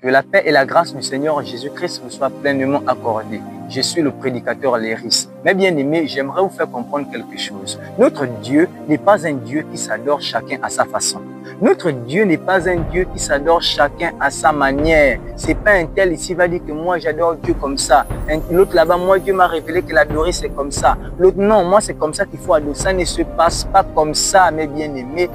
Que la paix et la grâce du Seigneur Jésus-Christ vous soient pleinement accordées. Je suis le prédicateur Léris. Mes bien-aimés, j'aimerais vous faire comprendre quelque chose. Notre Dieu n'est pas un Dieu qui s'adore chacun à sa façon. Notre Dieu n'est pas un Dieu qui s'adore chacun à sa manière. C'est pas un tel ici va dire que moi j'adore Dieu comme ça. L'autre là-bas, moi Dieu m'a révélé que l'adorer c'est comme ça. L'autre non, moi c'est comme ça qu'il faut adorer. Ça ne se passe pas comme ça, mes bien-aimés.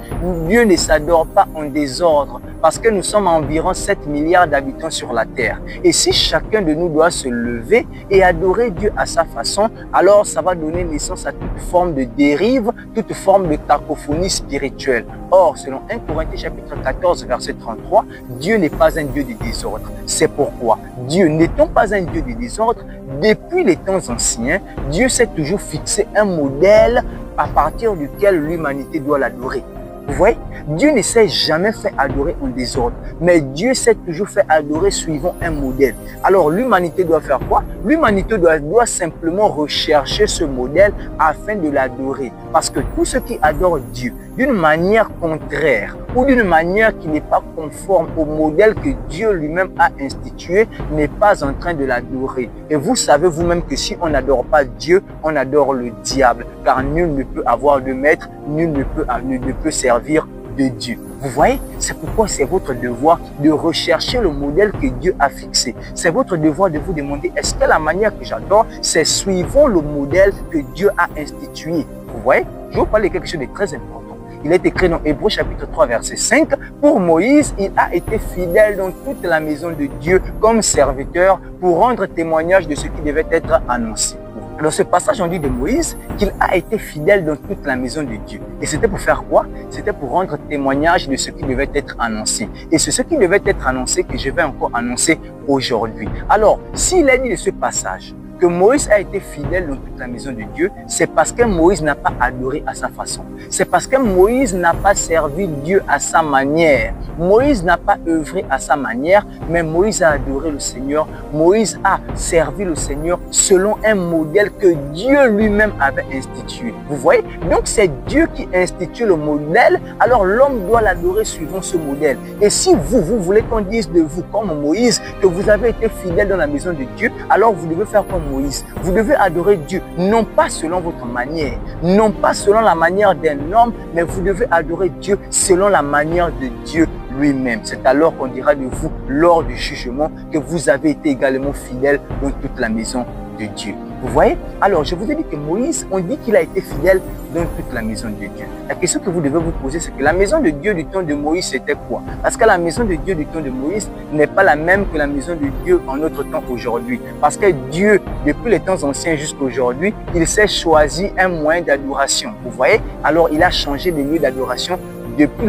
Dieu ne s'adore pas en désordre. Parce que nous sommes environ 7 milliards d'habitants sur la terre. Et si chacun de nous doit se lever et adorer Dieu à sa façon, alors ça va donner naissance à toute forme de dérive, toute forme de cacophonie spirituelle. Or, selon 1 Corinthiens chapitre 14, verset 33, Dieu n'est pas un Dieu de désordre. C'est pourquoi Dieu n'étant pas un Dieu de désordre, depuis les temps anciens, Dieu s'est toujours fixé un modèle à partir duquel l'humanité doit l'adorer. Vous voyez, Dieu ne s'est jamais fait adorer en désordre, mais Dieu s'est toujours fait adorer suivant un modèle. Alors l'humanité doit faire quoi? L'humanité doit simplement rechercher ce modèle afin de l'adorer. Parce que tous ceux qui adorent Dieu d'une manière contraire ou d'une manière qui n'est pas conforme au modèle que Dieu lui-même a institué n'est pas en train de l'adorer. Et vous savez vous-même que si on n'adore pas Dieu, on adore le diable. Car nul ne peut avoir de maître, nul ne peut servir de Dieu. Vous voyez, c'est pourquoi c'est votre devoir de rechercher le modèle que Dieu a fixé. C'est votre devoir de vous demander, est-ce que la manière que j'adore, c'est suivant le modèle que Dieu a institué? Vous voyez, je vais vous parler de quelque chose de très important. Il est écrit dans Hébreux chapitre 3 verset 5, pour Moïse, il a été fidèle dans toute la maison de Dieu comme serviteur pour rendre témoignage de ce qui devait être annoncé. Dans ce passage, on dit de Moïse qu'il a été fidèle dans toute la maison de Dieu. Et c'était pour faire quoi? C'était pour rendre témoignage de ce qui devait être annoncé. Et c'est ce qui devait être annoncé que je vais encore annoncer aujourd'hui. Alors, s'il est dit de ce passage que Moïse a été fidèle dans toute la maison de Dieu, c'est parce que Moïse n'a pas adoré à sa façon. C'est parce que Moïse n'a pas servi Dieu à sa manière. Moïse n'a pas œuvré à sa manière, mais Moïse a adoré le Seigneur. Moïse a servi le Seigneur selon un modèle que Dieu lui-même avait institué. Vous voyez? Donc c'est Dieu qui institue le modèle, alors l'homme doit l'adorer suivant ce modèle. Et si vous voulez qu'on dise de vous comme Moïse, que vous avez été fidèle dans la maison de Dieu, alors vous devez faire comme Moïse. Vous devez adorer Dieu, non pas selon votre manière, non pas selon la manière d'un homme, mais vous devez adorer Dieu selon la manière de Dieu lui-même. C'est alors qu'on dira de vous, lors du jugement, que vous avez été également fidèle dans toute la maison de Dieu. Vous voyez? Alors, je vous ai dit que Moïse, on dit qu'il a été fidèle dans toute la maison de Dieu. La question que vous devez vous poser, c'est que la maison de Dieu du temps de Moïse, c'était quoi? Parce que la maison de Dieu du temps de Moïse n'est pas la même que la maison de Dieu en notre temps aujourd'hui. Parce que Dieu, depuis les temps anciens jusqu'à aujourd'hui, il s'est choisi un moyen d'adoration. Vous voyez? Alors, il a changé de lieu d'adoration depuis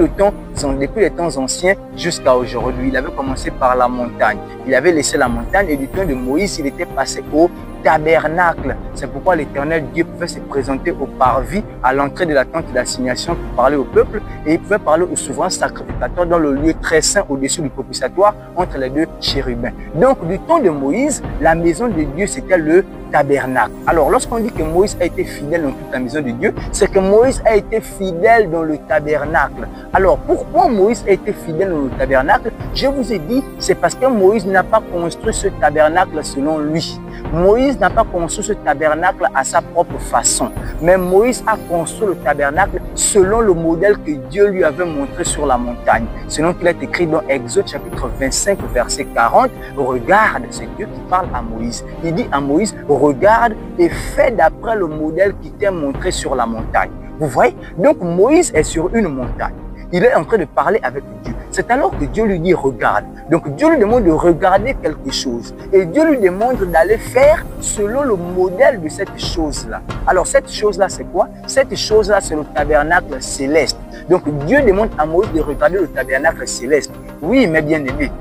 les temps anciens jusqu'à aujourd'hui. Il avait commencé par la montagne. Il avait laissé la montagne et du temps de Moïse, il était passé au tabernacle. C'est pourquoi l'Éternel Dieu pouvait se présenter au parvis à l'entrée de la tente d'assignation pour parler au peuple et il pouvait parler au souverain sacrificateur dans le lieu très saint au-dessus du propitiatoire entre les deux chérubins. Donc du temps de Moïse, la maison de Dieu c'était le tabernacle. Alors lorsqu'on dit que Moïse a été fidèle dans toute la maison de Dieu, c'est que Moïse a été fidèle dans le tabernacle. Alors pourquoi Moïse a été fidèle dans le tabernacle? Je vous ai dit, c'est parce que Moïse n'a pas construit ce tabernacle selon lui. Moïse n'a pas construit ce tabernacle à sa propre façon, mais Moïse a construit le tabernacle selon le modèle que Dieu lui avait montré sur la montagne. Selon qu'il est écrit dans Exode chapitre 25 verset 40, regarde, c'est Dieu qui parle à Moïse. Il dit à Moïse, regarde et fais d'après le modèle qui t'est montré sur la montagne. Vous voyez? Donc Moïse est sur une montagne. Il est en train de parler avec Dieu. C'est alors que Dieu lui dit regarde. Donc Dieu lui demande de regarder quelque chose. Et Dieu lui demande d'aller faire selon le modèle de cette chose-là. Alors cette chose-là c'est quoi? Cette chose-là c'est le tabernacle céleste. Donc Dieu demande à Moïse de regarder le tabernacle céleste. Oui, mes bien-aimés,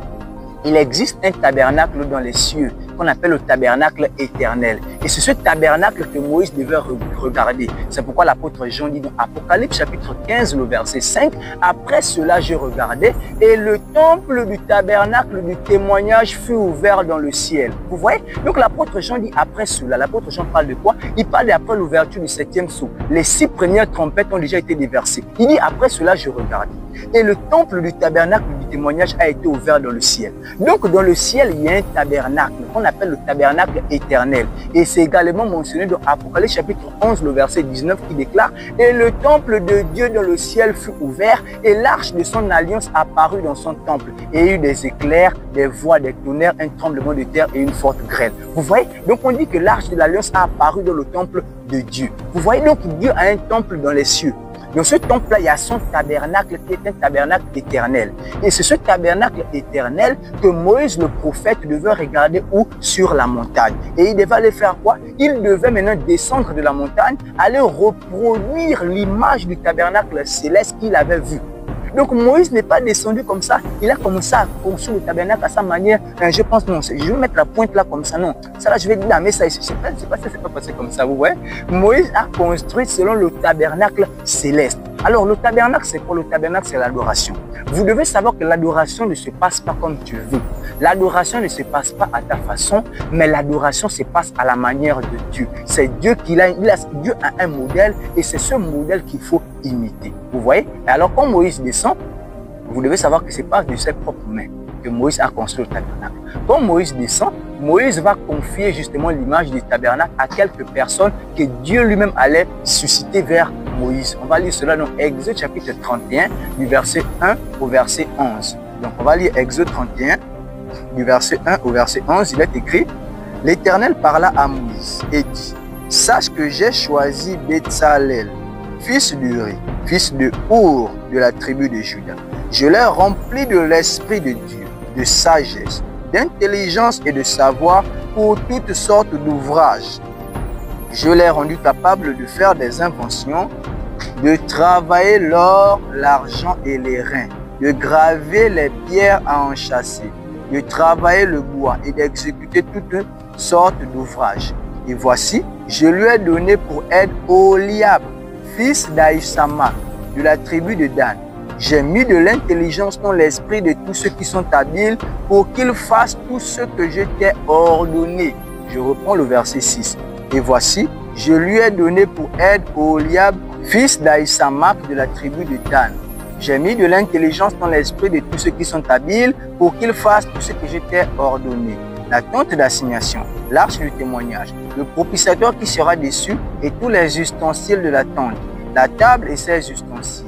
il existe un tabernacle dans les cieux qu'on appelle le tabernacle éternel. Et c'est ce tabernacle que Moïse devait regarder. C'est pourquoi l'apôtre Jean dit dans Apocalypse chapitre 15, le verset 5, « Après cela, je regardais et le temple du tabernacle du témoignage fut ouvert dans le ciel. » Vous voyez? Donc l'apôtre Jean dit après cela. L'apôtre Jean parle de quoi? Il parle d'après l'ouverture du 7e sceau. Les 6 premières trompettes ont déjà été déversées. Il dit après cela, je regardais. Et le temple du tabernacle du témoignage a été ouvert dans le ciel. Donc dans le ciel, il y a un tabernacle qu'on appelle le tabernacle éternel. Et c'est également mentionné dans Apocalypse chapitre 11, le verset 19 qui déclare « Et le temple de Dieu dans le ciel fut ouvert et l'arche de son alliance apparut dans son temple. Et il y eut des éclairs, des voix, des tonnerres, un tremblement de terre et une forte grêle. » Vous voyez? Donc on dit que l'arche de l'alliance a apparu dans le temple de Dieu. Vous voyez donc Dieu a un temple dans les cieux. Dans ce temple-là, il y a son tabernacle qui est un tabernacle éternel. Et c'est ce tabernacle éternel que Moïse, le prophète, devait regarder où? Sur la montagne. Et il devait aller faire quoi? Il devait maintenant descendre de la montagne, aller reproduire l'image du tabernacle céleste qu'il avait vu. Donc Moïse n'est pas descendu comme ça, il a commencé à construire le tabernacle à sa manière. Je pense non, je vais mettre la pointe là comme ça, non. Ça là je vais dire, mais ça, c'est pas passé comme ça, vous voyez. Moïse a construit selon le tabernacle céleste. Alors le tabernacle, c'est quoi? Le tabernacle, c'est l'adoration. Vous devez savoir que l'adoration ne se passe pas comme tu veux. L'adoration ne se passe pas à ta façon, mais l'adoration se passe à la manière de Dieu. C'est Dieu Dieu a un modèle et c'est ce modèle qu'il faut imiter. Vous voyez? Et alors quand Moïse descend, vous devez savoir que ce n'est pas de ses propres mains que Moïse a construit le tabernacle. Quand Moïse descend, Moïse va confier justement l'image du tabernacle à quelques personnes que Dieu lui-même allait susciter vers Moïse. On va lire cela dans Exode chapitre 31, du verset 1 au verset 11. Donc on va lire Exode 31, du verset 1 au verset 11. Il est écrit: L'Éternel parla à Moïse et dit: Sache que j'ai choisi Betsalel, fils d'Uri, fils de Our, de la tribu de Juda. Je l'ai rempli de l'esprit de Dieu, de sagesse, d'intelligence et de savoir pour toutes sortes d'ouvrages. Je l'ai rendu capable de faire des inventions, de travailler l'or, l'argent et les reins, de graver les pierres à enchâsser, de travailler le bois et d'exécuter toutes sortes d'ouvrages. Et voici, je lui ai donné pour aide Oliab, fils d'Aïsama, de la tribu de Dan. J'ai mis de l'intelligence dans l'esprit de tous ceux qui sont habiles pour qu'ils fassent tout ce que je t'ai ordonné. Je reprends le verset 6. Et voici, je lui ai donné pour aide Oliab, fils d'Aïsamak, de la tribu de Dan. J'ai mis de l'intelligence dans l'esprit de tous ceux qui sont habiles pour qu'ils fassent tout ce que je t'ai ordonné. La tente d'assignation, l'arche du témoignage, le propitiateur qui sera dessus et tous les ustensiles de la tente, la table et ses ustensiles,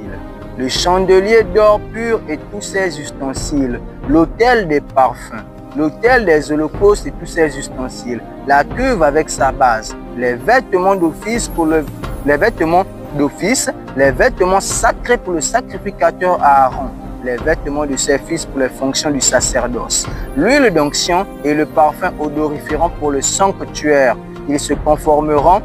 le chandelier d'or pur et tous ses ustensiles, l'autel des parfums, l'autel des holocaustes et tous ses ustensiles, la cuve avec sa base, les vêtements d'office les vêtements sacrés pour le sacrificateur Aaron, les vêtements de ses fils pour les fonctions du sacerdoce, l'huile d'onction et le parfum odoriférant pour le sanctuaire. Ils se conformeront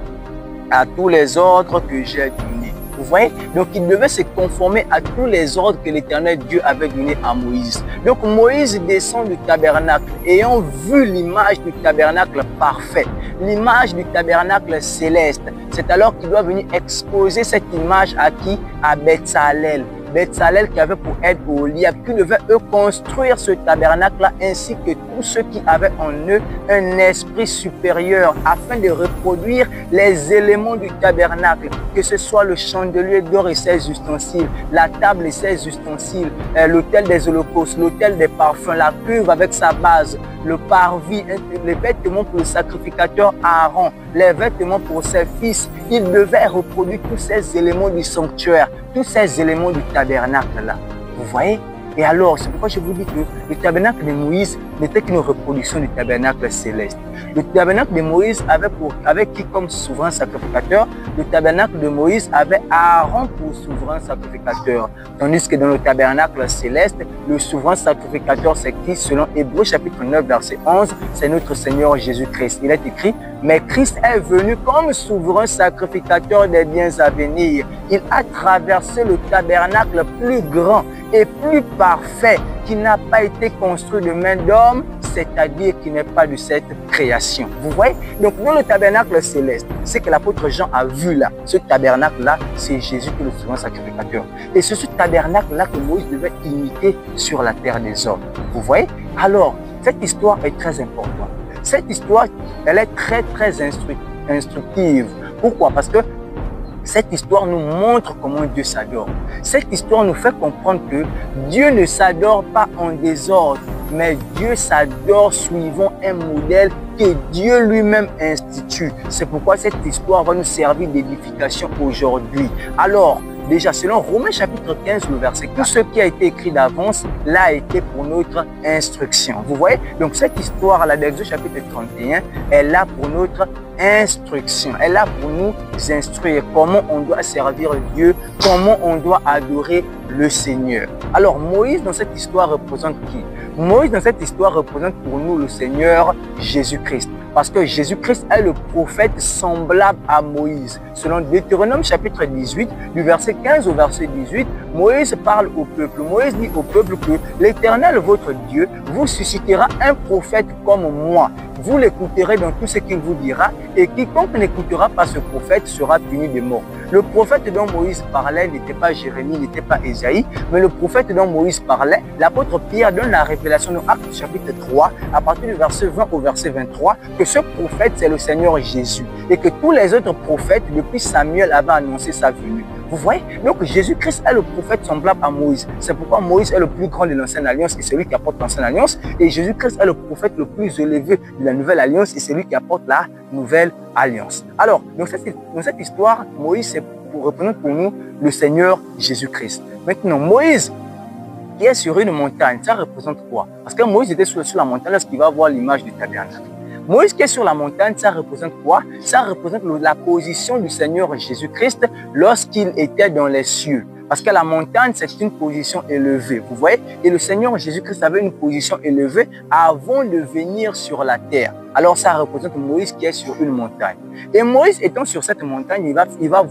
à tous les ordres que j'ai donnés. Vous voyez? Donc il devait se conformer à tous les ordres que l'Éternel Dieu avait donnés à Moïse. Donc Moïse descend du tabernacle, ayant vu l'image du tabernacle parfait, l'image du tabernacle céleste. C'est alors qu'il doit venir exposer cette image à qui? À Betsalel. Betsalel qui avait pour aide Oliab, qui devait eux construire ce tabernacle-là, ainsi que tous ceux qui avaient en eux un esprit supérieur, afin de reproduire les éléments du tabernacle, que ce soit le chandelier d'or et ses ustensiles, la table et ses ustensiles, l'autel des holocaustes, l'autel des parfums, la cuve avec sa base, le parvis, les vêtements pour le sacrificateur Aaron, les vêtements pour ses fils. Il devait reproduire tous ces éléments du sanctuaire, tous ces éléments du tabernacle-là. Vous voyez? Et alors, c'est pourquoi je vous dis que le tabernacle de Moïse n'était qu'une reproduction du tabernacle céleste. Le tabernacle de Moïse avait qui comme souverain sacrificateur? Le tabernacle de Moïse avait Aaron pour souverain sacrificateur. Tandis que dans le tabernacle céleste, le souverain sacrificateur, c'est qui? Selon Hébreux chapitre 9, verset 11, c'est notre Seigneur Jésus-Christ. Il est écrit: mais Christ est venu comme souverain sacrificateur des biens à venir. Il a traversé le tabernacle plus grand et plus parfait qui n'a pas été construit de main d'homme, c'est-à-dire qui n'est pas de cette création. Vous voyez? Donc dans le tabernacle céleste, ce que l'apôtre Jean a vu là, ce tabernacle-là, c'est Jésus qui est le souverain sacrificateur. Et c'est ce tabernacle-là que Moïse devait imiter sur la terre des hommes. Vous voyez? Alors, cette histoire est très importante. Cette histoire, elle est très instructive. Pourquoi? Parce que Cette histoire nous montre comment Dieu s'adore. Cette histoire nous fait comprendre que Dieu ne s'adore pas en désordre, mais Dieu s'adore suivant un modèle que Dieu lui-même institue. C'est pourquoi cette histoire va nous servir d'édification aujourd'hui. Alors, déjà, selon Romains chapitre 15, le verset 4, tout ce qui a été écrit d'avance l'a été pour notre instruction. Vous voyez? Donc, cette histoire-là d'Exode chapitre 31 est là pour notre instruction. Elle est là pour nous instruire comment on doit servir Dieu, comment on doit adorer le Seigneur. Alors, Moïse, dans cette histoire, représente qui? Moïse, dans cette histoire, représente pour nous le Seigneur Jésus-Christ. Parce que Jésus-Christ est le prophète semblable à Moïse. Selon Deutéronome chapitre 18, du verset 15 au verset 18, Moïse parle au peuple. Moïse dit au peuple que l'Éternel, votre Dieu, vous suscitera un prophète comme moi. Vous l'écouterez dans tout ce qu'il vous dira, et quiconque n'écoutera pas ce prophète sera puni de mort. Le prophète dont Moïse parlait n'était pas Jérémie, n'était pas Ésaïe, mais le prophète dont Moïse parlait, l'apôtre Pierre donne la révélation dans Actes chapitre 3, à partir du verset 20 au verset 23, que ce prophète c'est le Seigneur Jésus, et que tous les autres prophètes depuis Samuel avaient annoncé sa venue. Vous voyez? Donc Jésus-Christ est le prophète semblable à Moïse. C'est pourquoi Moïse est le plus grand de l'ancienne alliance et celui qui apporte l'ancienne alliance. Et Jésus-Christ est le prophète le plus élevé de la nouvelle alliance et celui qui apporte la nouvelle alliance. Alors, dans cette histoire, Moïse représente pour nous le Seigneur Jésus-Christ. Maintenant, Moïse qui est sur une montagne, ça représente quoi? Parce que Moïse était sur la montagne lorsqu'il va voir l'image du tabernacle. Moïse qui est sur la montagne, ça représente quoi? Ça représente la position du Seigneur Jésus-Christ lorsqu'il était dans les cieux. Parce que la montagne, c'est une position élevée, vous voyez? Et le Seigneur Jésus-Christ avait une position élevée avant de venir sur la terre. Alors ça représente Moïse qui est sur une montagne. Et Moïse étant sur cette montagne, il va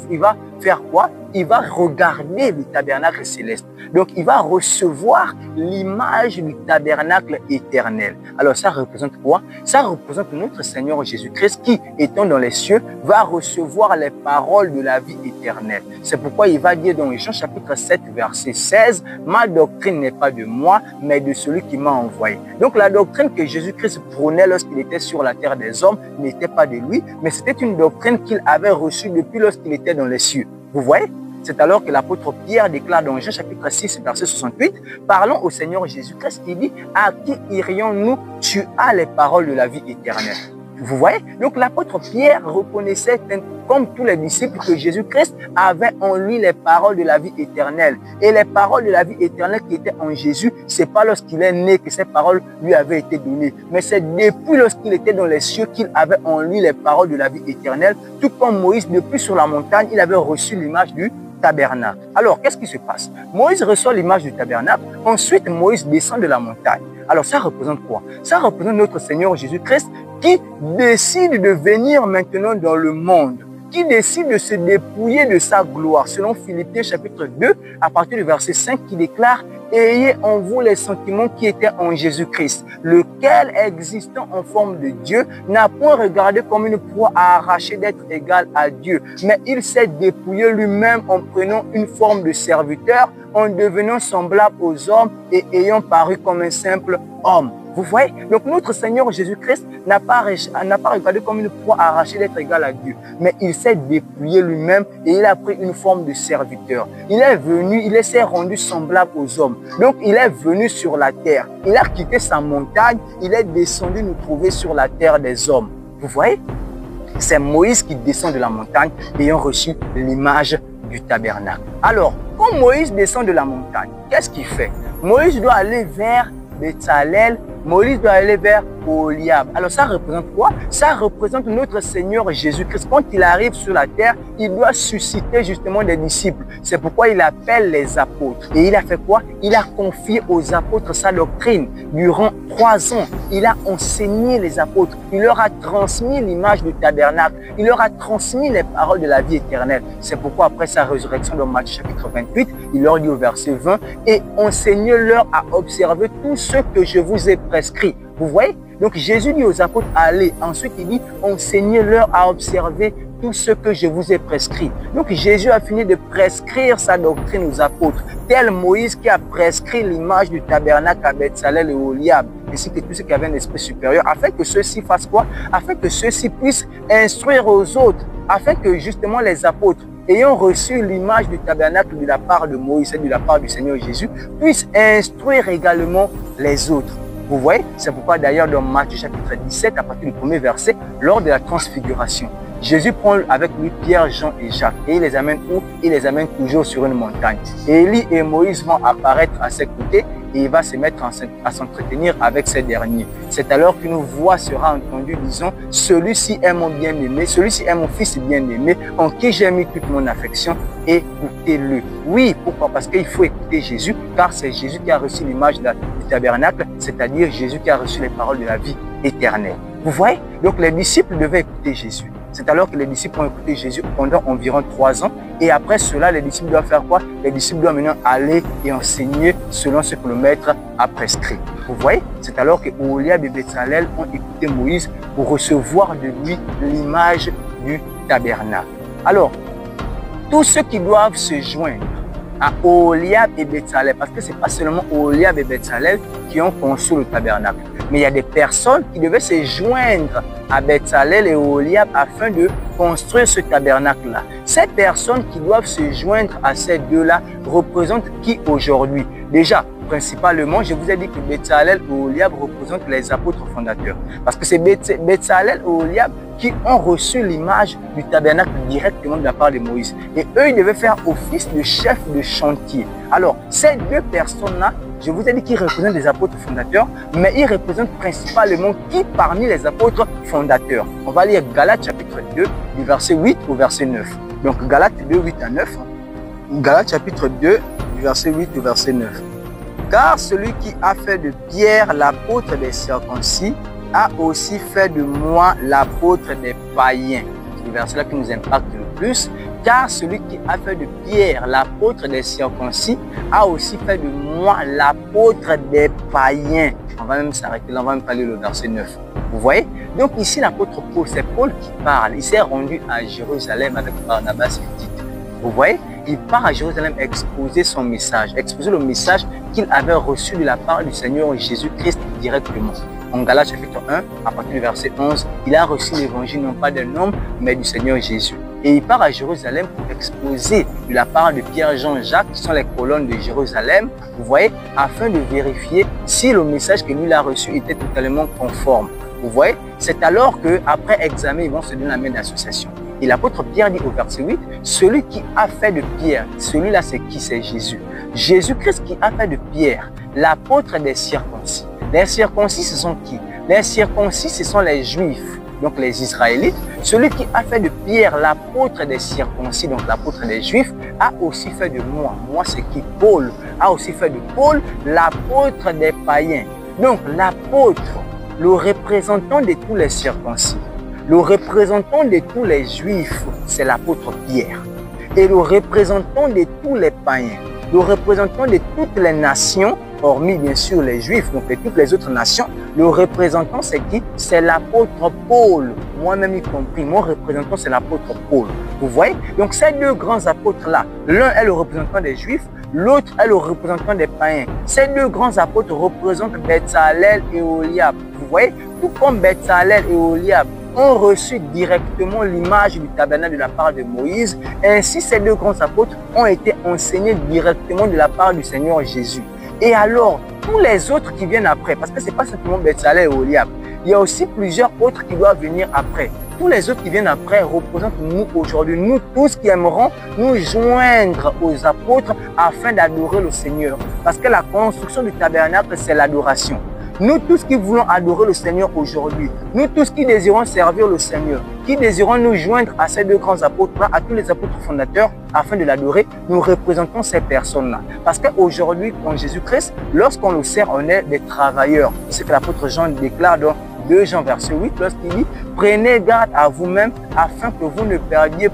faire quoi? Il va regarder le tabernacle céleste. Donc il va recevoir l'image du tabernacle éternel. Alors ça représente quoi? Ça représente notre Seigneur Jésus-Christ qui, étant dans les cieux, va recevoir les paroles de la vie éternelle. C'est pourquoi il va dire dans Jean chapitre 7, verset 16, « Ma doctrine n'est pas de moi, mais de celui qui m'a envoyé. » Donc la doctrine que Jésus-Christ prônait lorsqu'il était sur la terre des hommes n'était pas de lui, mais c'était une doctrine qu'il avait reçue depuis lorsqu'il était dans les cieux. Vous voyez? C'est alors que l'apôtre Pierre déclare dans Jean chapitre 6, verset 68, parlons au Seigneur Jésus-Christ, il dit, à qui irions-nous? Tu as les paroles de la vie éternelle. Vous voyez? Donc l'apôtre Pierre reconnaissait, comme tous les disciples, que Jésus-Christ avait en lui les paroles de la vie éternelle. Et les paroles de la vie éternelle qui étaient en Jésus, c'est pas lorsqu'il est né que ces paroles lui avaient été données, mais c'est depuis lorsqu'il était dans les cieux qu'il avait en lui les paroles de la vie éternelle, tout comme Moïse, depuis sur la montagne, il avait reçu l'image du tabernacle. Alors, qu'est-ce qui se passe? Moïse reçoit l'image du tabernacle, ensuite Moïse descend de la montagne. Alors, ça représente quoi? Ça représente notre Seigneur Jésus-Christ qui décide de venir maintenant dans le monde, qui décide de se dépouiller de sa gloire. Selon Philippiens chapitre 2, à partir du verset 5, qui déclare « Ayez en vous les sentiments qui étaient en Jésus-Christ, lequel, existant en forme de Dieu, n'a point regardé comme une proie à arracher d'être égal à Dieu, mais il s'est dépouillé lui-même en prenant une forme de serviteur, en devenant semblable aux hommes et ayant paru comme un simple homme. » Vous voyez? Donc notre Seigneur Jésus-Christ n'a pas regardé comme une proie arrachée d'être égal à Dieu, mais il s'est dépouillé lui-même et il a pris une forme de serviteur. Il est venu, il s'est rendu semblable aux hommes. Donc il est venu sur la terre. Il a quitté sa montagne, il est descendu nous trouver sur la terre des hommes. Vous voyez? C'est Moïse qui descend de la montagne ayant reçu l'image du tabernacle. Alors, quand Moïse descend de la montagne, qu'est-ce qu'il fait? Moïse doit aller vers Béthalel, Moïse doit aller vers Oliab. Alors ça représente quoi? Ça représente notre Seigneur Jésus-Christ. Quand il arrive sur la terre, il doit susciter justement des disciples. C'est pourquoi il appelle les apôtres. Et il a fait quoi? Il a confié aux apôtres sa doctrine. Durant 3 ans, il a enseigné les apôtres. Il leur a transmis l'image du tabernacle. Il leur a transmis les paroles de la vie éternelle. C'est pourquoi après sa résurrection dans Matthieu chapitre 28, il leur dit au verset 20, « Et enseignez-leur à observer tout ce que je vous ai prescrit. » Vous voyez? Donc Jésus dit aux apôtres, allez. Ensuite, il dit, enseignez-leur à observer tout ce que je vous ai prescrit. Donc Jésus a fini de prescrire sa doctrine aux apôtres, tel Moïse qui a prescrit l'image du tabernacle à Béthalel et Oliab, ainsi que tous ceux qui avaient un esprit supérieur, afin que ceux-ci fassent quoi? Afin que ceux-ci puissent instruire aux autres, afin que justement les apôtres ayant reçu l'image du tabernacle de la part de Moïse et de la part du Seigneur Jésus, puissent instruire également les autres. Vous voyez, c'est pourquoi d'ailleurs dans Matthieu chapitre 17, à partir du premier verset, lors de la transfiguration, Jésus prend avec lui Pierre, Jean et Jacques et il les amène où? Il les amène toujours sur une montagne. Élie et Moïse vont apparaître à ses côtés et il va se mettre à s'entretenir avec ces derniers. C'est alors qu'une voix sera entendue disant « Celui-ci est mon bien-aimé, celui-ci est mon fils bien-aimé, en qui j'ai mis toute mon affection, écoutez-le. » Oui, pourquoi? Parce qu'il faut écouter Jésus, car c'est Jésus qui a reçu l'image du tabernacle, c'est-à-dire Jésus qui a reçu les paroles de la vie éternelle. Vous voyez? Donc les disciples devaient écouter Jésus. C'est alors que les disciples ont écouté Jésus pendant environ 3 ans. Et après cela, les disciples doivent faire quoi? Les disciples doivent maintenant aller et enseigner selon ce que le maître a prescrit. Vous voyez? C'est alors que Oholiab et Betsalel ont écouté Moïse pour recevoir de lui l'image du tabernacle. Alors, tous ceux qui doivent se joindre à Oholiab et Betsalel, parce que ce n'est pas seulement Oholiab et Betsalel qui ont conçu le tabernacle, mais il y a des personnes qui devaient se joindre à Betsalel et Oholiab afin de construire ce tabernacle-là. Ces personnes qui doivent se joindre à ces deux-là représentent qui aujourd'hui? Déjà, principalement, je vous ai dit que Betsalel et Oholiab représentent les apôtres fondateurs. Parce que c'est Betsalel et Oholiab qui ont reçu l'image du tabernacle directement de la part de Moïse. Et eux, ils devaient faire office de chef de chantier. Alors, ces deux personnes-là, je vous ai dit qu'ils représentent des apôtres fondateurs, mais ils représentent principalement qui parmi les apôtres fondateurs? On va lire Galates chapitre 2, du verset 8 au verset 9. Donc Galates 2, 8 à 9. Galates chapitre 2, du verset 8 au verset 9. Car celui qui a fait de Pierre l'apôtre des circoncis a aussi fait de moi l'apôtre des païens. C'est le verset-là qui nous impacte le plus. Car celui qui a fait de Pierre l'apôtre des circoncis a aussi fait de moi l'apôtre des païens. On va même s'arrêter là, on va même parler le verset 9. Vous voyez? Donc ici l'apôtre Paul, c'est Paul qui parle. Il s'est rendu à Jérusalem avec Barnabas et Tite. Vous voyez? Il part à Jérusalem exposer son message, exposer le message qu'il avait reçu de la part du Seigneur Jésus-Christ directement. En Galates chapitre 1, à partir du verset 11, il a reçu l'évangile non pas d'un homme, mais du Seigneur Jésus. Et il part à Jérusalem pour exposer de la part de Pierre, Jean, Jacques, qui sont les colonnes de Jérusalem, vous voyez, afin de vérifier si le message que lui a reçu était totalement conforme. Vous voyez, c'est alors qu'après examen, ils vont se donner la main d'association. Et l'apôtre Pierre dit au verset 8, celui qui a fait de Pierre, celui-là c'est qui? C'est Jésus. Jésus-Christ qui a fait de Pierre l'apôtre des circoncis. Les circoncis, ce sont qui? Les circoncis, ce sont les Juifs, donc les Israélites. Celui qui a fait de Pierre l'apôtre des circoncis, donc l'apôtre des Juifs, a aussi fait de moi. Moi, c'est qui? Paul. A aussi fait de Paul l'apôtre des païens. Donc, l'apôtre, le représentant de tous les circoncis, le représentant de tous les Juifs, c'est l'apôtre Pierre. Et le représentant de tous les païens, le représentant de toutes les nations, hormis bien sûr les Juifs, donc de toutes les autres nations, le représentant c'est qui? C'est l'apôtre Paul. Moi-même y compris, mon représentant c'est l'apôtre Paul. Vous voyez? Donc ces deux grands apôtres-là, l'un est le représentant des Juifs, l'autre est le représentant des païens. Ces deux grands apôtres représentent Betsalel et Oholiab. Vous voyez? Tout comme Betsalel et Oholiab ont reçu directement l'image du tabernacle de la part de Moïse, ainsi ces deux grands apôtres ont été enseignés directement de la part du Seigneur Jésus. Et alors, tous les autres qui viennent après, parce que ce n'est pas simplement Betsalel et Oholiab, il y a aussi plusieurs autres qui doivent venir après. Tous les autres qui viennent après représentent nous aujourd'hui, nous tous qui aimerons nous joindre aux apôtres afin d'adorer le Seigneur. Parce que la construction du tabernacle, c'est l'adoration. Nous tous qui voulons adorer le Seigneur aujourd'hui, nous tous qui désirons servir le Seigneur, qui désirons nous joindre à ces deux grands apôtres-là, à tous les apôtres fondateurs, afin de l'adorer, nous représentons ces personnes-là. Parce qu'aujourd'hui, en Jésus-Christ, lorsqu'on le sert, on est des travailleurs. C'est ce que l'apôtre Jean déclare dans 2 Jean verset 8, lorsqu'il dit « Prenez garde à vous-même afin que vous ne perdiez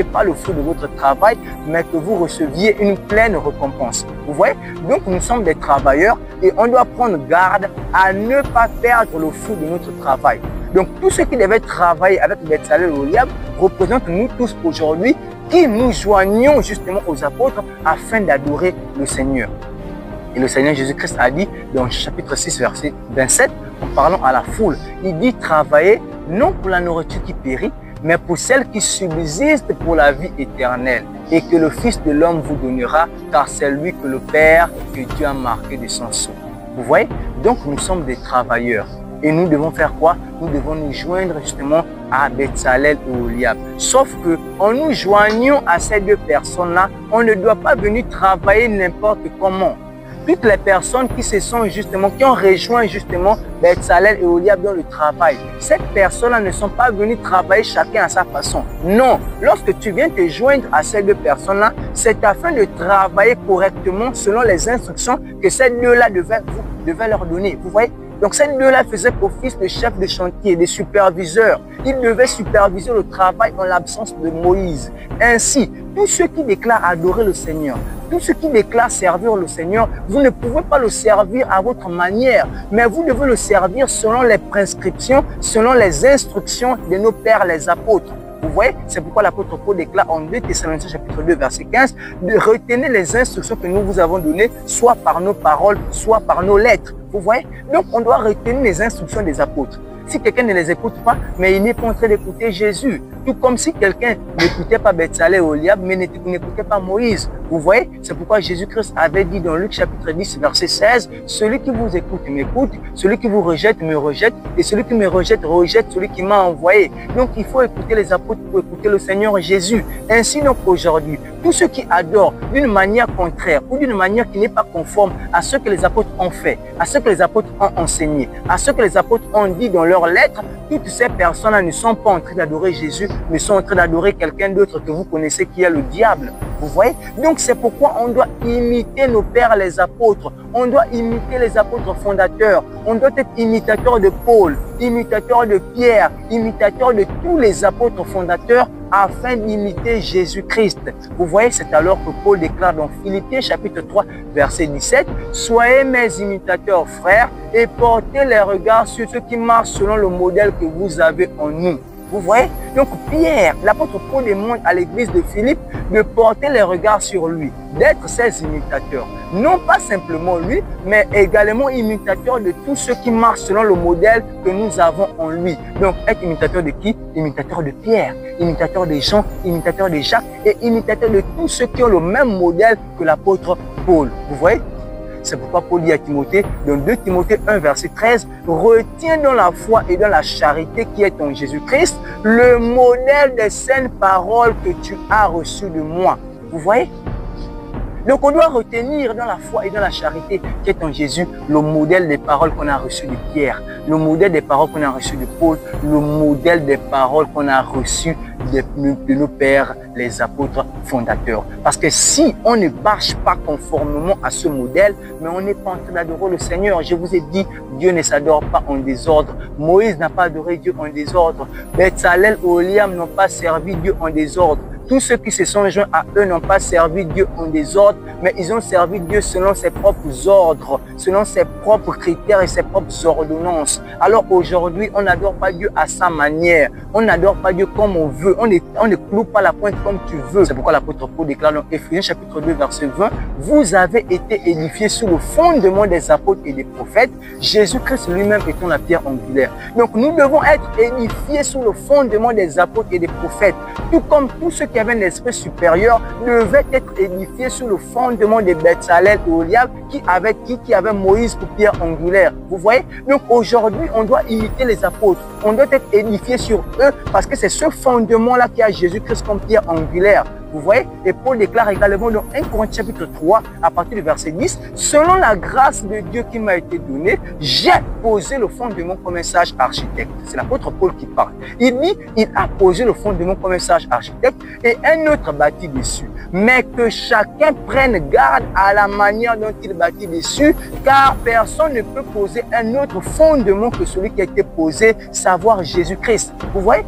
pas le fruit de votre travail, mais que vous receviez une pleine récompense. » Vous voyez? Donc nous sommes des travailleurs et on doit prendre garde à ne pas perdre le fruit de notre travail. Donc tous ceux qui devaient travailler avec Betsalel et Oholiab représentent nous tous aujourd'hui qui nous joignons justement aux apôtres afin d'adorer le Seigneur. Et le Seigneur Jésus-Christ a dit dans chapitre 6, verset 27, en parlant à la foule, il dit « Travaillez non pour la nourriture qui périt, mais pour celle qui subsiste pour la vie éternelle, et que le Fils de l'homme vous donnera, car c'est lui que le Père, que Dieu a marqué de son sceau. Vous voyez? Donc nous sommes des travailleurs. Et nous devons faire quoi? Nous devons nous joindre justement à Betsalel et Oholiab. Sauf que en nous joignant à ces deux personnes-là, on ne doit pas venir travailler n'importe comment. Toutes les personnes qui se sont justement, qui ont rejoint justement Betsalel et Oholiab dans le travail, ces personnes-là ne sont pas venues travailler chacun à sa façon. Non, lorsque tu viens te joindre à ces deux personnes-là, c'est afin de travailler correctement selon les instructions que ces deux-là devaient leur donner. Vous voyez? Donc ces deux-là faisaient office de chef de chantier, de superviseurs. Ils devaient superviser le travail en l'absence de Moïse. Ainsi, tous ceux qui déclarent adorer le Seigneur, tous ceux qui déclarent servir le Seigneur, vous ne pouvez pas le servir à votre manière, mais vous devez le servir selon les prescriptions, selon les instructions de nos pères les apôtres. Vous voyez, c'est pourquoi l'apôtre Paul déclare en 2 Thessaloniciens chapitre 2 verset 15 de retenir les instructions que nous vous avons données, soit par nos paroles, soit par nos lettres. Vous voyez, donc on doit retenir les instructions des apôtres. Si quelqu'un ne les écoute pas, mais il n'est pas en train d'écouter Jésus. Tout comme si quelqu'un n'écoutait pas Betsalel et Oholiab, mais n'écoutait pas Moïse. Vous voyez, c'est pourquoi Jésus-Christ avait dit dans Luc chapitre 10, verset 16, « Celui qui vous écoute m'écoute, celui qui vous rejette me rejette, et celui qui me rejette rejette celui qui m'a envoyé. » Donc il faut écouter les apôtres pour écouter le Seigneur Jésus. Ainsi donc aujourd'hui, tous ceux qui adorent d'une manière contraire ou d'une manière qui n'est pas conforme à ce que les apôtres ont fait, à ce que les apôtres ont enseigné, à ce que les apôtres ont dit dans leurs lettres, toutes ces personnes-là ne sont pas en train d'adorer Jésus, mais sont en train d'adorer quelqu'un d'autre que vous connaissez qui est le diable. Vous voyez? Donc c'est pourquoi on doit imiter nos pères les apôtres. On doit imiter les apôtres fondateurs. On doit être imitateur de Paul, imitateur de Pierre, imitateur de tous les apôtres fondateurs afin d'imiter Jésus-Christ. Vous voyez, c'est alors que Paul déclare dans Philippiens chapitre 3 verset 17, « Soyez mes imitateurs frères et portez les regards sur ceux qui marchent selon le modèle que vous avez en nous. » Vous voyez? Donc Pierre, l'apôtre Paul demande à l'église de Philippe de porter les regards sur lui, d'être ses imitateurs. Non pas simplement lui, mais également imitateur de tous ceux qui marchent selon le modèle que nous avons en lui. Donc être imitateur de qui? Imitateur de Pierre, imitateur de Jean, imitateur de Jacques et imitateur de tous ceux qui ont le même modèle que l'apôtre Paul. Vous voyez? C'est pourquoi Paul dit à Timothée, dans 2 Timothée 1, verset 13, « Retiens dans la foi et dans la charité qui est en Jésus-Christ le modèle des saines paroles que tu as reçues de moi. » Vous voyez? Donc on doit retenir dans la foi et dans la charité qui est en Jésus le modèle des paroles qu'on a reçues de Pierre, le modèle des paroles qu'on a reçues de Paul, le modèle des paroles qu'on a reçues de nos pères, les apôtres fondateurs. Parce que si on ne marche pas conformément à ce modèle, mais on n'est pas en train d'adorer le Seigneur. Je vous ai dit, Dieu ne s'adore pas en désordre. Moïse n'a pas adoré Dieu en désordre. Betsalel et Oholiab n'ont pas servi Dieu en désordre. Tous ceux qui se sont joints à eux n'ont pas servi Dieu en désordre, mais ils ont servi Dieu selon ses propres ordres, selon ses propres critères et ses propres ordonnances. Alors aujourd'hui, on n'adore pas Dieu à sa manière. On n'adore pas Dieu comme on veut. On ne cloue pas la pointe comme tu veux. C'est pourquoi l'apôtre Paul déclare dans Éphésiens chapitre 2, verset 20, « Vous avez été édifiés sous le fondement des apôtres et des prophètes, Jésus-Christ lui-même étant la pierre angulaire. » Donc nous devons être édifiés sous le fondement des apôtres et des prophètes, tout comme tous ceux qui avaient un esprit supérieur devaient être édifiés sous le fondement de Betsalel et Oholiab qui avait Moïse pour pierre angulaire. Vous voyez? Donc aujourd'hui, on doit imiter les apôtres. On doit être édifié sur eux parce que c'est ce fondement-là qui a Jésus-Christ comme pierre angulaire. Vous voyez? Et Paul déclare également dans 1 Corinthiens chapitre 3, à partir du verset 10, « Selon la grâce de Dieu qui m'a été donnée, j'ai posé le fondement comme un sage architecte. » C'est l'apôtre Paul qui parle. Il dit, il a posé le fondement comme un sage architecte et un autre bâtit dessus. Mais que chacun prenne garde à la manière dont il bâtit dessus, car personne ne peut poser un autre fondement que celui qui a été posé, savoir Jésus-Christ. Vous voyez?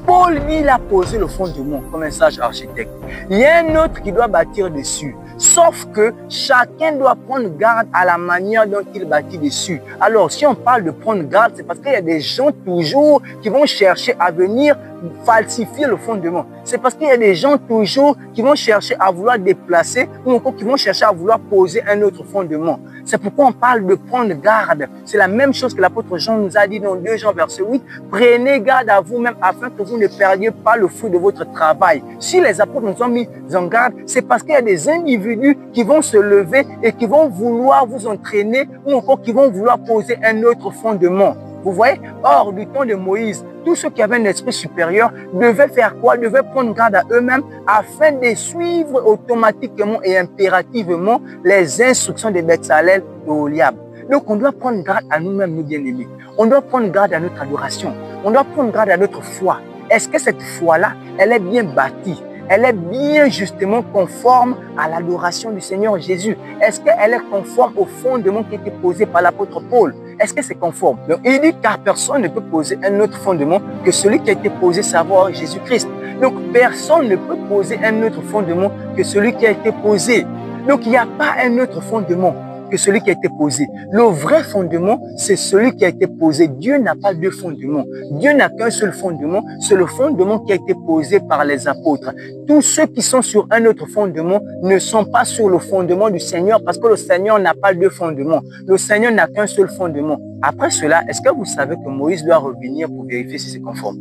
Paul, lui, il a posé le fondement comme un sage architecte. Il y a un autre qui doit bâtir dessus. Sauf que chacun doit prendre garde à la manière dont il bâtit dessus. Alors, si on parle de prendre garde, c'est parce qu'il y a des gens toujours qui vont chercher à venir falsifier le fondement. C'est parce qu'il y a des gens toujours qui vont chercher à vouloir déplacer ou encore qui vont chercher à vouloir poser un autre fondement. C'est pourquoi on parle de prendre garde. C'est la même chose que l'apôtre Jean nous a dit dans 2 Jean verset 8. Prenez garde à vous-même afin que vous ne perdiez pas le fruit de votre travail. Si les apôtres nous ont mis en garde, c'est parce qu'il y a des individus qui vont se lever et qui vont vouloir vous entraîner ou encore qui vont vouloir poser un autre fondement. Vous voyez? Or, du temps de Moïse, tous ceux qui avaient un esprit supérieur devaient faire quoi? Devaient prendre garde à eux-mêmes afin de suivre automatiquement et impérativement les instructions de Betsalel et Oliab. Donc, on doit prendre garde à nous-mêmes, nous bien-aimés. On doit prendre garde à notre adoration. On doit prendre garde à notre foi. Est-ce que cette foi-là, elle est bien bâtie? Elle est bien justement conforme à l'adoration du Seigneur Jésus? Est-ce qu'elle est conforme au fondement qui a été posé par l'apôtre Paul? Est-ce que c'est conforme? Donc, il dit car personne ne peut poser un autre fondement que celui qui a été posé, savoir Jésus-Christ. Donc, personne ne peut poser un autre fondement que celui qui a été posé. Donc, il n'y a pas un autre fondement que celui qui a été posé. Le vrai fondement, c'est celui qui a été posé. Dieu n'a pas deux fondements. Dieu n'a qu'un seul fondement. C'est le fondement qui a été posé par les apôtres. Tous ceux qui sont sur un autre fondement ne sont pas sur le fondement du Seigneur parce que le Seigneur n'a pas deux fondements. Le Seigneur n'a qu'un seul fondement. Après cela, est-ce que vous savez que Moïse doit revenir pour vérifier si c'est conforme?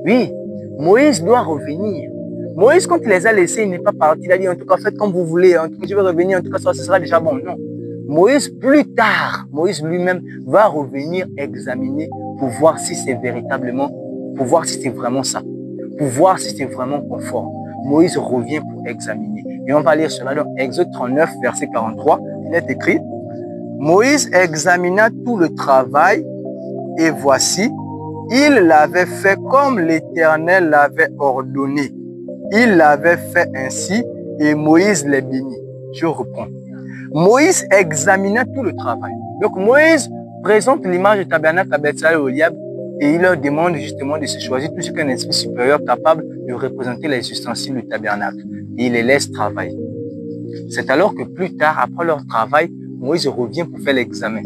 Oui, Moïse doit revenir. Moïse, quand il les a laissés, il n'est pas parti. Il a dit, en tout cas, faites comme vous voulez. En tout cas, je vais revenir. En tout cas, ça, ce sera déjà bon. Non. Moïse, plus tard, Moïse lui-même va revenir examiner pour voir si c'est véritablement, pour voir si c'est vraiment ça, pour voir si c'est vraiment conforme. Moïse revient pour examiner. Et on va lire cela dans Exode 39, verset 43. Il est écrit, Moïse examina tout le travail et voici, il l'avait fait comme l'Éternel l'avait ordonné. Il l'avait fait ainsi et Moïse les bénit. Je reprends. Moïse examina tout le travail. Donc Moïse présente l'image du tabernacle à Betsalel et Oliab et il leur demande justement de se choisir tout ce qu'un esprit supérieur capable de représenter les ustensiles du tabernacle. Et il les laisse travailler. C'est alors que plus tard, après leur travail, Moïse revient pour faire l'examen.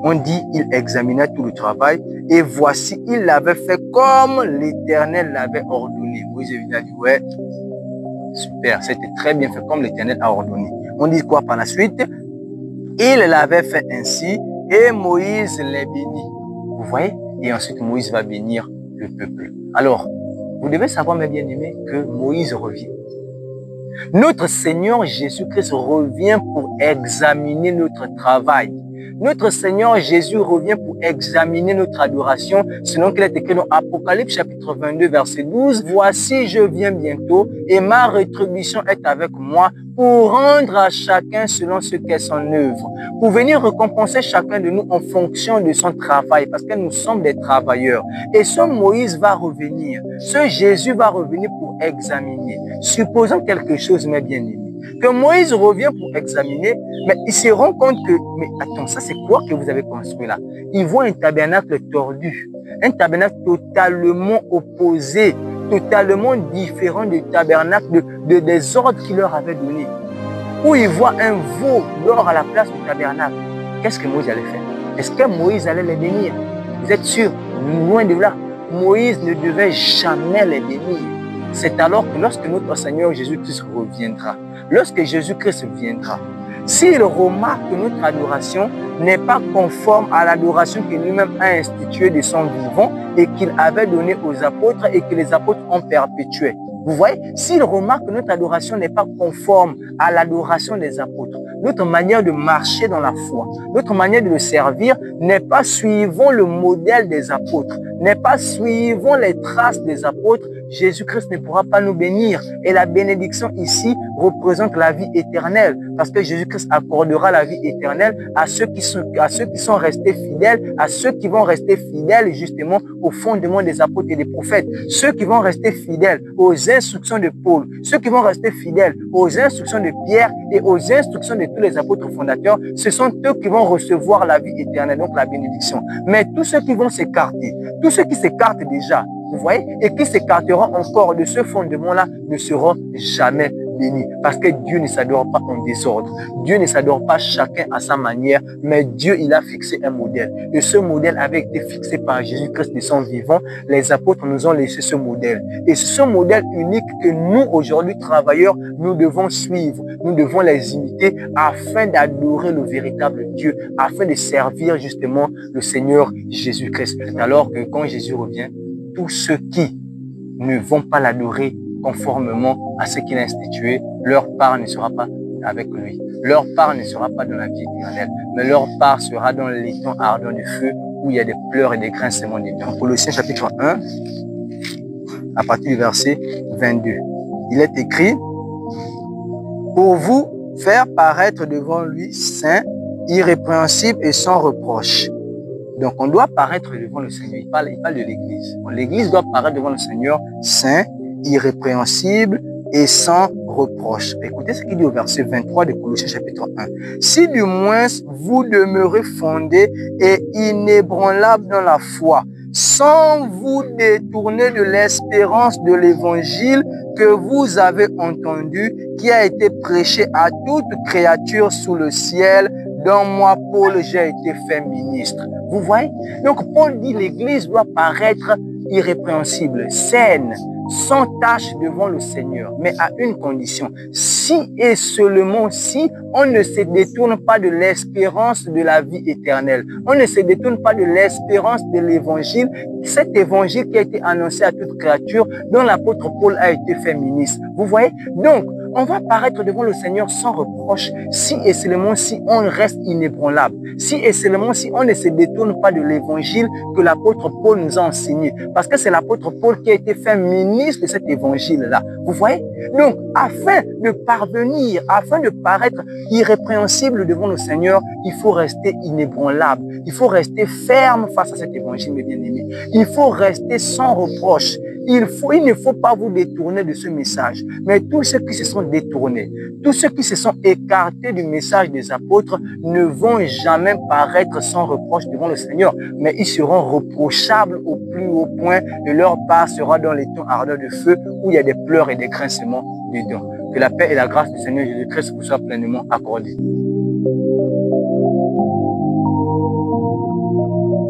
On dit il examina tout le travail et voici, il l'avait fait comme l'Éternel l'avait ordonné. Moïse a dit ouais, super, c'était très bien fait comme l'Éternel a ordonné. On dit quoi par la suite? Il l'avait fait ainsi et Moïse les bénit. Vous voyez? Et ensuite Moïse va bénir le peuple. Alors, vous devez savoir, mes bien-aimés, que Moïse revient. Notre Seigneur Jésus-Christ revient pour examiner notre travail. Notre Seigneur Jésus revient pour examiner notre adoration, selon qu'il est écrit dans Apocalypse chapitre 22, verset 12. Voici, je viens bientôt et ma rétribution est avec moi pour rendre à chacun selon ce qu'est son œuvre, pour venir récompenser chacun de nous en fonction de son travail, parce que nous sommes des travailleurs. Et ce Moïse va revenir, ce Jésus va revenir pour examiner. Supposons quelque chose, mes bien-aimés, que Moïse revient pour examiner, mais il se rend compte que, mais attends, ça c'est quoi que vous avez construit là? Il voit un tabernacle tordu, un tabernacle totalement opposé, totalement différent du tabernacle des ordres qu'il leur avait donné. Où il voit un veau d'or à la place du tabernacle. Qu'est-ce que Moïse allait faire? Est-ce que Moïse allait les bénir? Vous êtes sûr? Loin de là. Moïse ne devait jamais les bénir. C'est alors que lorsque notre Seigneur Jésus-Christ reviendra, lorsque Jésus-Christ viendra, s'il remarque que notre adoration n'est pas conforme à l'adoration que lui-même a instituée de son vivant et qu'il avait donnée aux apôtres et que les apôtres ont perpétué. Vous voyez, s'il remarque que notre adoration n'est pas conforme à l'adoration des apôtres, notre manière de marcher dans la foi, notre manière de le servir n'est pas suivant le modèle des apôtres, n'est pas suivant les traces des apôtres, Jésus-Christ ne pourra pas nous bénir. Et la bénédiction ici représente la vie éternelle, parce que Jésus-Christ accordera la vie éternelle à ceux qui sont restés fidèles, à ceux qui vont rester fidèles justement au fondement des apôtres et des prophètes, ceux qui vont rester fidèles aux instructions de Paul, ceux qui vont rester fidèles aux instructions de Pierre et aux instructions de tous les apôtres fondateurs, ce sont eux qui vont recevoir la vie éternelle, donc la bénédiction. Mais tous ceux qui vont s'écarter, tous ceux qui s'écartent déjà, vous voyez, et qui s'écarteront encore de ce fondement-là, ne seront jamais béni. Parce que Dieu ne s'adore pas en désordre. Dieu ne s'adore pas chacun à sa manière, mais Dieu, il a fixé un modèle. Et ce modèle avait été fixé par Jésus-Christ de son vivant. Les apôtres nous ont laissé ce modèle. Et c'est ce modèle unique que nous, aujourd'hui, travailleurs, nous devons suivre. Nous devons les imiter afin d'adorer le véritable Dieu, afin de servir justement le Seigneur Jésus-Christ. Alors que quand Jésus revient, tous ceux qui ne vont pas l'adorer conformément à ce qu'il a institué, leur part ne sera pas avec lui. Leur part ne sera pas dans la vie éternelle, mais leur part sera dans l'étang ardent du feu où il y a des pleurs et des grincements des dents. Colossiens chapitre 1, à partir du verset 22. Il est écrit: pour vous faire paraître devant lui saint, irrépréhensible et sans reproche. Donc, on doit paraître devant le Seigneur. Il parle de l'Église. L'Église doit paraître devant le Seigneur saint, irrépréhensible et sans reproche. Écoutez ce qu'il dit au verset 23 de Colossiens chapitre 1. Si du moins vous demeurez fondés et inébranlables dans la foi, sans vous détourner de l'espérance de l'évangile que vous avez entendu, qui a été prêché à toute créature sous le ciel, dont moi, Paul, j'ai été fait ministre. Vous voyez? Donc, Paul dit l'Église doit paraître irrépréhensible, saine, sans tâche devant le Seigneur, mais à une condition: si et seulement si on ne se détourne pas de l'espérance de la vie éternelle, on ne se détourne pas de l'espérance de l'évangile, cet évangile qui a été annoncé à toute créature, dont l'apôtre Paul a été fait ministre. Vous voyez? Donc, on va paraître devant le Seigneur sans reproche, si et seulement si on reste inébranlable, si et seulement si on ne se détourne pas de l'évangile que l'apôtre Paul nous a enseigné. Parce que c'est l'apôtre Paul qui a été fait ministre de cet évangile-là. Vous voyez? Donc, afin de parvenir, afin de paraître irrépréhensible devant le Seigneur, il faut rester inébranlable. Il faut rester ferme face à cet évangile, mes bien-aimés. Il faut rester sans reproche. Il ne faut pas vous détourner de ce message. Mais tous ceux qui se sont détournés, tous ceux qui se sont écartés du message des apôtres ne vont jamais paraître sans reproche devant le Seigneur, mais ils seront reprochables au plus haut point, et leur part sera dans l'étang ardent de feu où il y a des pleurs et des grincements des dents. Que la paix et la grâce du Seigneur Jésus-Christ vous soient pleinement accordées.